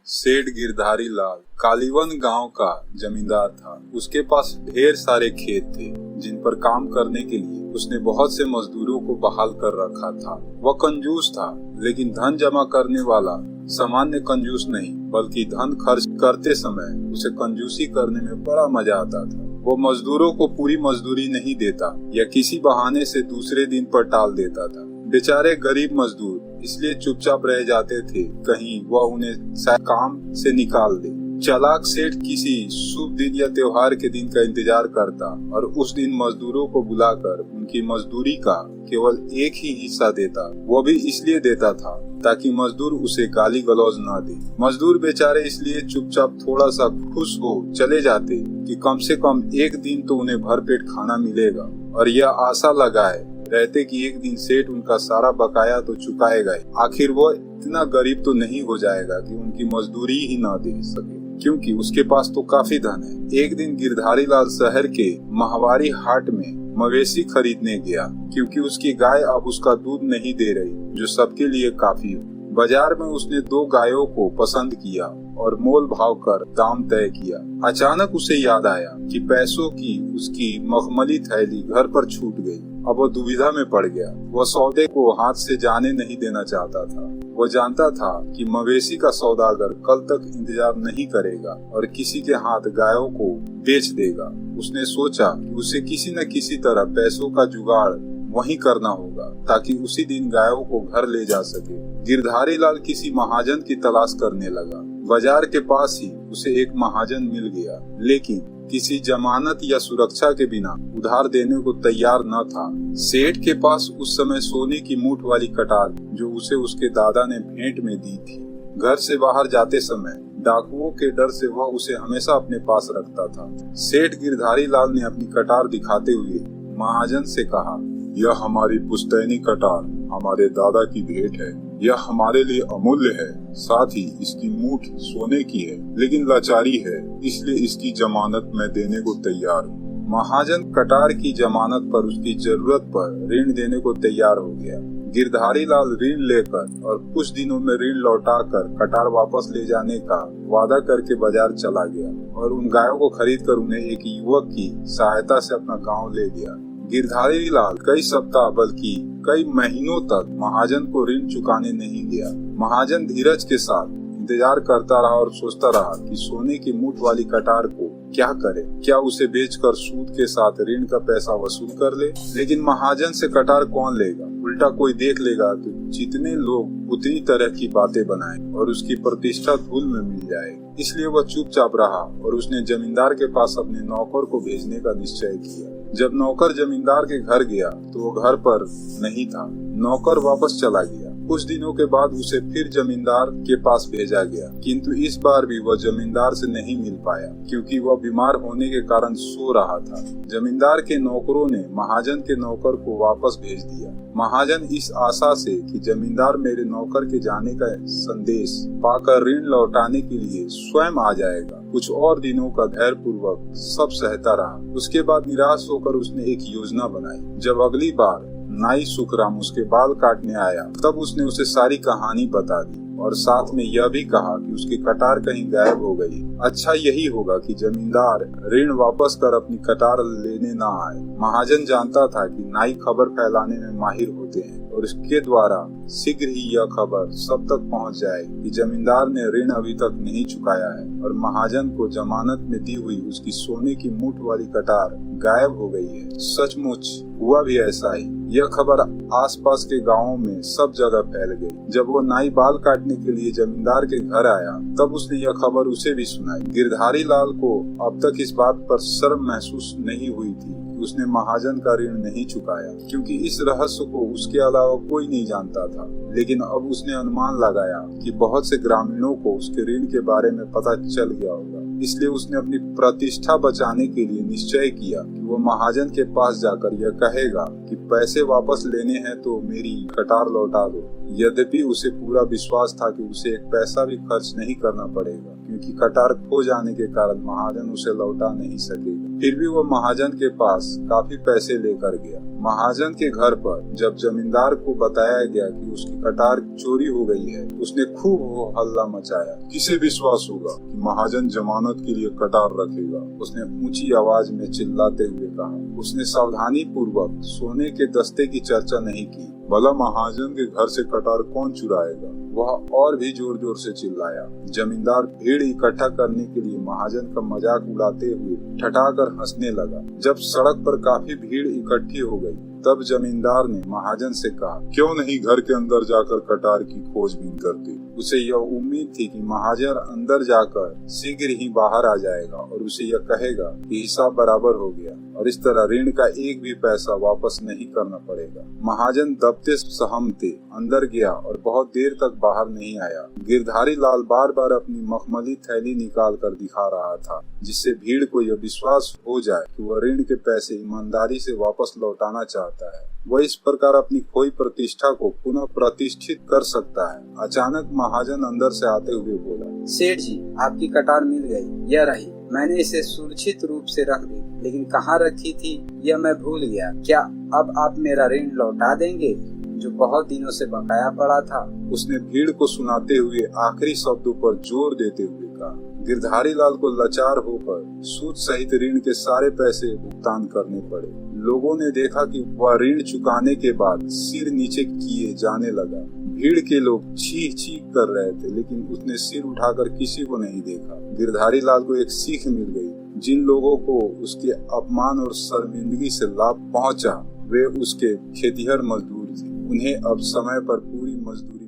सेठ गिरधारी लाल कालीवन गांव का जमींदार था। उसके पास ढेर सारे खेत थे जिन पर काम करने के लिए उसने बहुत से मजदूरों को बहाल कर रखा था। वह कंजूस था, लेकिन धन जमा करने वाला सामान्य कंजूस नहीं, बल्कि धन खर्च करते समय उसे कंजूसी करने में बड़ा मजा आता था। वो मजदूरों को पूरी मजदूरी नहीं देता या किसी बहाने से दूसरे दिन पर टाल देता था। बेचारे गरीब मजदूर इसलिए चुपचाप रह जाते थे, कहीं वह उन्हें काम से निकाल दे। चालाक सेठ किसी शुभ दिन या त्योहार के दिन का इंतजार करता और उस दिन मजदूरों को बुलाकर उनकी मजदूरी का केवल एक ही हिस्सा देता। वो भी इसलिए देता था ताकि मजदूर उसे गाली गलौज न दे। मजदूर बेचारे इसलिए चुपचाप थोड़ा सा खुश हो चले जाते कि कम से कम एक दिन तो उन्हें भरपेट खाना मिलेगा, और यह आशा लगाए रहते कि एक दिन सेठ उनका सारा बकाया तो चुकाएगा ही। आखिर वो इतना गरीब तो नहीं हो जाएगा कि उनकी मजदूरी ही ना दे सके, क्योंकि उसके पास तो काफी धन है। एक दिन गिरधारी लाल शहर के माहवारी हाट में मवेशी खरीदने गया, क्योंकि उसकी गाय अब उसका दूध नहीं दे रही, जो सबके लिए काफी हो। बाजार में उसने 2 गायों को पसंद किया और मोल भाव कर दाम तय किया। अचानक उसे याद आया कि पैसों की उसकी मखमली थैली घर पर छूट गई। अब वो दुविधा में पड़ गया। वह सौदे को हाथ से जाने नहीं देना चाहता था। वह जानता था कि मवेशी का सौदागर कल तक इंतजार नहीं करेगा और किसी के हाथ गायों को बेच देगा। उसने सोचा कि उसे किसी न किसी तरह पैसों का जुगाड़ वहीं करना होगा ताकि उसी दिन गायों को घर ले जा सके। गिरधारी लाल किसी महाजन की तलाश करने लगा। बाजार के पास ही उसे एक महाजन मिल गया, लेकिन किसी जमानत या सुरक्षा के बिना उधार देने को तैयार न था। सेठ के पास उस समय सोने की मूठ वाली कटार जो उसे उसके दादा ने भेंट में दी थी। घर से बाहर जाते समय डाकुओं के डर से वह उसे हमेशा अपने पास रखता था। सेठ गिरधारी लाल ने अपनी कटार दिखाते हुए महाजन से कहा, यह हमारी पुश्तैनी कटार हमारे दादा की भेंट है। यह हमारे लिए अमूल्य है। साथ ही इसकी मूठ सोने की है, लेकिन लाचारी है, इसलिए इसकी जमानत मैं देने को तैयार हूँ। महाजन कटार की जमानत पर उसकी जरूरत पर ऋण देने को तैयार हो गया। गिरधारी लाल ऋण लेकर और कुछ दिनों में ऋण लौटाकर कटार वापस ले जाने का वादा करके बाजार चला गया और उन गायों को खरीदकर उन्हें एक युवक की सहायता से अपना गाँव ले गया। गिरधारी लाल कई सप्ताह बल्कि कई महीनों तक महाजन को ऋण चुकाने नहीं गया। महाजन धीरज के साथ इंतजार करता रहा और सोचता रहा कि सोने की मूठ वाली कटार को क्या करे। क्या उसे बेचकर सूद के साथ ऋण का पैसा वसूल कर ले? लेकिन महाजन से कटार कौन लेगा? उल्टा कोई देख लेगा तो जितने लोग उतनी तरह की बातें बनाए और उसकी प्रतिष्ठा धूल में मिल जाएगी। इसलिए वह चुपचाप रहा और उसने जमींदार के पास अपने नौकर को भेजने का निश्चय किया। जब नौकर जमींदार के घर गया तो वो घर पर नहीं था। नौकर वापस चला गया। कुछ दिनों के बाद उसे फिर जमींदार के पास भेजा गया, किंतु इस बार भी वह जमींदार से नहीं मिल पाया, क्योंकि वह बीमार होने के कारण सो रहा था। जमींदार के नौकरों ने महाजन के नौकर को वापस भेज दिया। महाजन इस आशा से कि जमींदार मेरे नौकर के जाने का संदेश पाकर ऋण लौटाने के लिए स्वयं आ जाएगा, कुछ और दिनों का धैर्य पूर्वक सब सहता रहा। उसके बाद निराश होकर उसने एक योजना बनाई। जब अगली बार नाई सुखराम उसके बाल काटने आया, तब उसने उसे सारी कहानी बता दी और साथ में यह भी कहा कि उसकी कटार कहीं गायब हो गई। अच्छा यही होगा कि जमींदार ऋण वापस कर अपनी कटार लेने ना आए। महाजन जानता था कि नाई खबर फैलाने में माहिर होते हैं और इसके द्वारा शीघ्र ही यह खबर सब तक पहुंच जाएगी कि जमींदार ने ऋण अभी तक नहीं चुकाया है और महाजन को जमानत में दी हुई उसकी सोने की मूठ वाली कटार गायब हो गई है। सचमुच हुआ भी ऐसा ही। यह खबर आसपास के गांवों में सब जगह फैल गई। जब वो नाई बाल काटने के लिए जमींदार के घर आया, तब उसने यह खबर उसे भी सुनाई। गिरधारी लाल को अब तक इस बात पर शर्म महसूस नहीं हुई थी कि उसने महाजन का ऋण नहीं चुकाया, क्योंकि इस रहस्य को उसके अलावा कोई नहीं जानता था। लेकिन अब उसने अनुमान लगाया कि बहुत से ग्रामीणों को उसके ऋण के बारे में पता चल गया होगा। इसलिए उसने अपनी प्रतिष्ठा बचाने के लिए निश्चय किया कि वो महाजन के पास जाकर यह कहेगा कि पैसे वापस लेने हैं तो मेरी कटार लौटा दो। यद्यपि उसे पूरा विश्वास था कि उसे एक पैसा भी खर्च नहीं करना पड़ेगा, क्योंकि कटार खो जाने के कारण महाजन उसे लौटा नहीं सकेगा। फिर भी वो महाजन के पास काफी पैसे लेकर गया। महाजन के घर पर जब जमींदार को बताया गया कि उसकी कटार चोरी हो गई है, उसने खूब हो हल्ला मचाया। किसे विश्वास होगा कि महाजन जमानत के लिए कटार रखेगा, उसने ऊंची आवाज में चिल्लाते हुए कहा। उसने सावधानी पूर्वक सोने के दस्ते की चर्चा नहीं की। भला महाजन के घर से कटार कौन चुराएगा? वह और भी जोर जोर से चिल्लाया। जमींदार भीड़ इकट्ठा करने के लिए महाजन का मजाक उड़ाते हुए ठठाकर हंसने लगा। जब सड़क पर काफी भीड़ इकट्ठी हो गई, तब जमींदार ने महाजन से कहा, क्यों नहीं घर के अंदर जाकर कटार की खोजबीन करते? उसे यह उम्मीद थी कि महाजन अंदर जाकर शीघ्र ही बाहर आ जाएगा और उसे यह कहेगा कि हिसाब बराबर हो गया और इस तरह ऋण का एक भी पैसा वापस नहीं करना पड़ेगा। महाजन दबते सहमते अंदर गया और बहुत देर तक बाहर नहीं आया। गिरधारी लाल बार बार अपनी मखमली थैली निकाल कर दिखा रहा था, जिससे भीड़ को यह विश्वास हो जाए कि वह ऋण के पैसे ईमानदारी से वापस लौटाना चाहता है। वह इस प्रकार अपनी खोई प्रतिष्ठा को पुनः प्रतिष्ठित कर सकता है। अचानक महाजन अंदर से आते हुए बोला, सेठ जी, आपकी कटार मिल गई। यह रही। मैंने इसे सुरक्षित रूप से रख दी, लेकिन कहाँ रखी थी यह मैं भूल गया। क्या अब आप मेरा ऋण लौटा देंगे जो बहुत दिनों से बकाया पड़ा था? उसने भीड़ को सुनाते हुए आखिरी शब्दों पर जोर देते हुए कहा। गिरधारी लाल को लाचार होकर सूद सहित ऋण के सारे पैसे भुगतान करने पड़े। लोगों ने देखा कि वह ऋण चुकाने के बाद सिर नीचे किए जाने लगा। भीड़ के लोग चीख चीख कर रहे थे, लेकिन उसने सिर उठाकर किसी को नहीं देखा। गिरधारी लाल को एक सीख मिल गई। जिन लोगों को उसके अपमान और शर्मिंदगी से लाभ पहुंचा, वे उसके खेतिहर मजदूर थे। उन्हें अब समय पर पूरी मजदूरी